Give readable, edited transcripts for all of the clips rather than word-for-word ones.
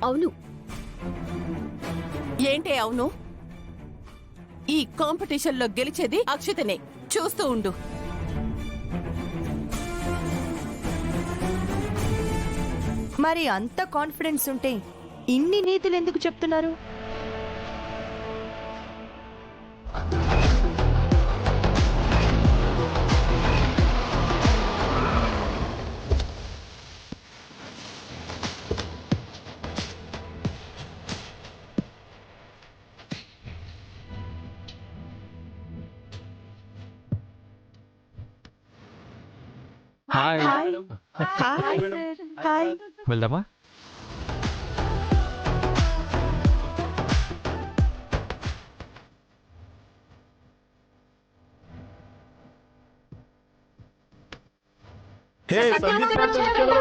అవును. ఏంటి అవును? ఈ కాంపిటీషన్లో గెలిచేది అక్షితనే. చూస్తూ ఉండు. మరి అంత కాన్ఫిడెన్స్ ఉంటే ఇన్ని నీతులు ఎందుకు చెప్తున్నారు? హాయ్. Hi hi. వెళ్దామా? హే సందీప్ మాస్టర్ చలో.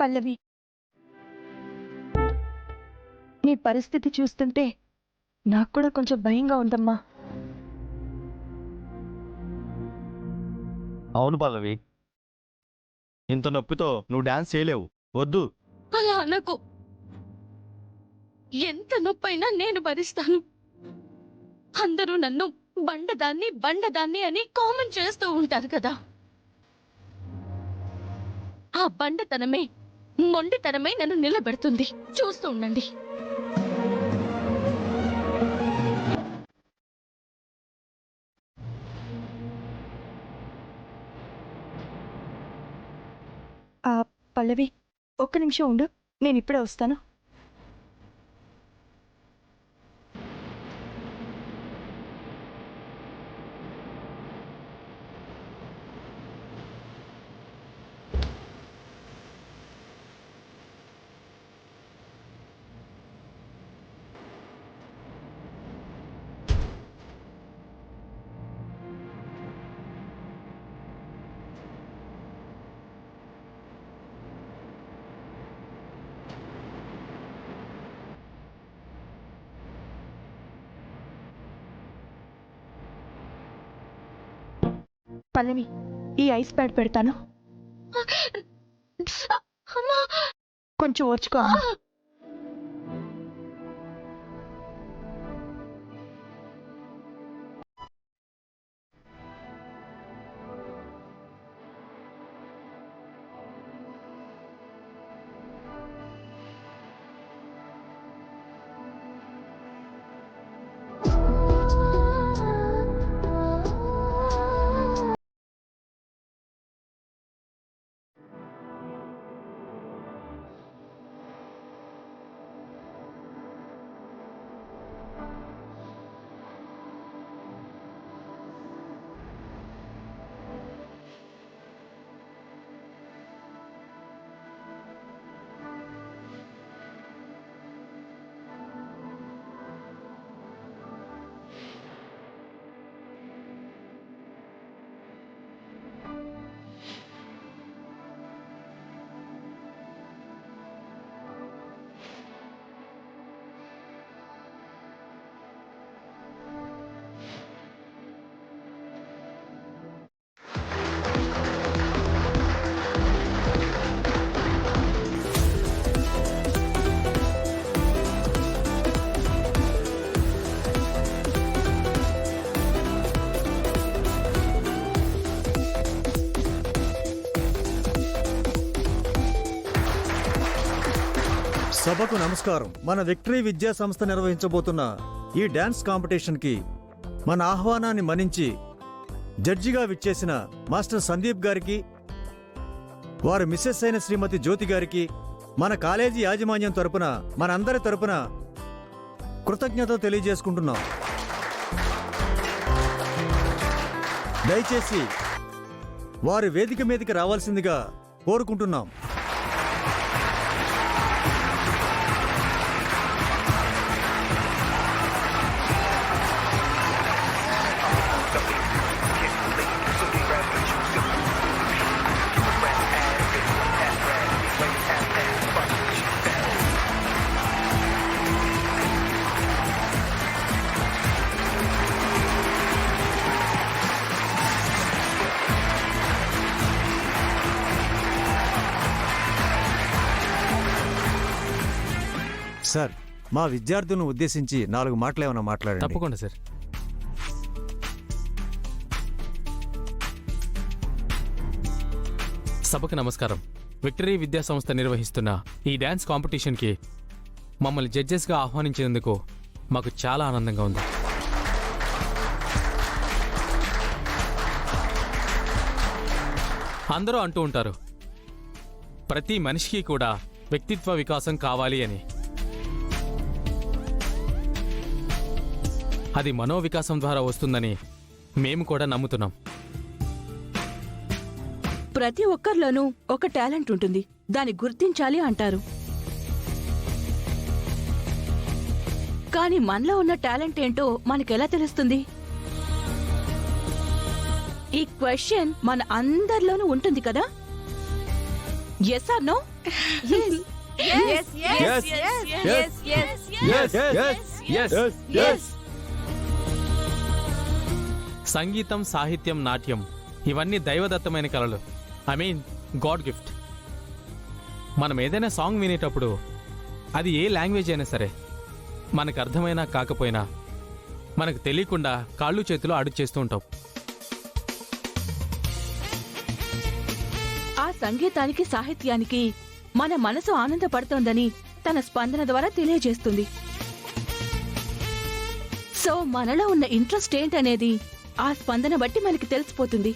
పల్లవి, నీ పరిస్థితి చూస్తుంటే నాకు కూడా కొంచెం భయంగా ఉందమ్మా. అవును పల్లవి, ఇంత నొప్పితో నువ్వు డాన్స్ చేయలేవు. వద్దు. అలా అనకు. ఎంత నొప్పైనా నేను భరిస్తాను. అందరూ నన్ను బండదాన్ని అని కామెంట్ చేస్తూ ఉంటారు కదా. ఆ బండతనమే, మొండితనమే నన్ను నిలబెడుతుంది. చూస్తూ ఉండండి. పల్లవి, ఒక్క నిమిషం ఉండు, నేను ఇప్పుడే వస్తాను. పల్లవి, ఈ ఐస్ ప్యాడ్ పెడతాను, కొంచెం ఓర్చుకో. సభకు నమస్కారం. మన విక్టరీ విద్యా సంస్థ నిర్వహించబోతున్న ఈ డాన్స్ కాంపిటీషన్కి మన ఆహ్వానాన్ని మన్నించి జడ్జిగా విచ్చేసిన మాస్టర్ సందీప్ గారికి, వారి మిస్సెస్ అయిన శ్రీమతి జ్యోతి గారికి, మన కాలేజీ యాజమాన్యం తరపున, మనందరి తరపున కృతజ్ఞత తెలియజేసుకుంటున్నాం. దయచేసి వారి వేదిక మీదకి రావాల్సిందిగా కోరుకుంటున్నాం. సార్ మా విద్యార్థులను ఉద్దేశించి 4 మాటలు ఏమైనా మాట్లాడండి. తప్పకుండా సార్. సభకు నమస్కారం. విక్టరీ విద్యా సంస్థ నిర్వహిస్తున్న ఈ డ్యాన్స్ కాంపిటీషన్కి మమ్మల్ని జడ్జెస్గా ఆహ్వానించినందుకు మాకు చాలా ఆనందంగా ఉంది. అందరూ అంటూ ఉంటారు ప్రతి మనిషికి కూడా వ్యక్తిత్వ వికాసం కావాలి అని. అది మనోవికాసం ద్వారా వస్తుందని మేము కూడా నమ్ముతున్నాం. ప్రతి ఒక్కరిలోనూ ఒక టాలెంట్ ఉంటుంది, దాన్ని గుర్తించాలి అంటారు. కానీ మనలో ఉన్న టాలెంట్ ఏంటో మనకెలా తెలుస్తుంది? ఈ క్వశ్చన్ మన అందరిలోనూ ఉంటుంది కదా. Yes or no? సంగీతం, సాహిత్యం, నాట్యం ఇవన్నీ దైవదత్తమైన కళలు. I mean God gift. మనం ఏదైనా సాంగ్ వినేటప్పుడు అది ఏ లాంగ్వేజ్ అయినా సరే మనకు అర్థమైనా కాకపోయినా మనకు తెలియకుండా కాళ్ళు చేతులు అడుగు చేస్తూ ఉంటాం. ఆ సంగీతానికి, సాహిత్యానికి మన మనసు ఆనందపడుతోందని తన స్పందన ద్వారా తెలియజేస్తుంది. సో మనలో ఉన్న ఇంట్రెస్ట్ ఏంటనేది ఆ స్పందన బట్టి మనకి తెలిసిపోతుంది.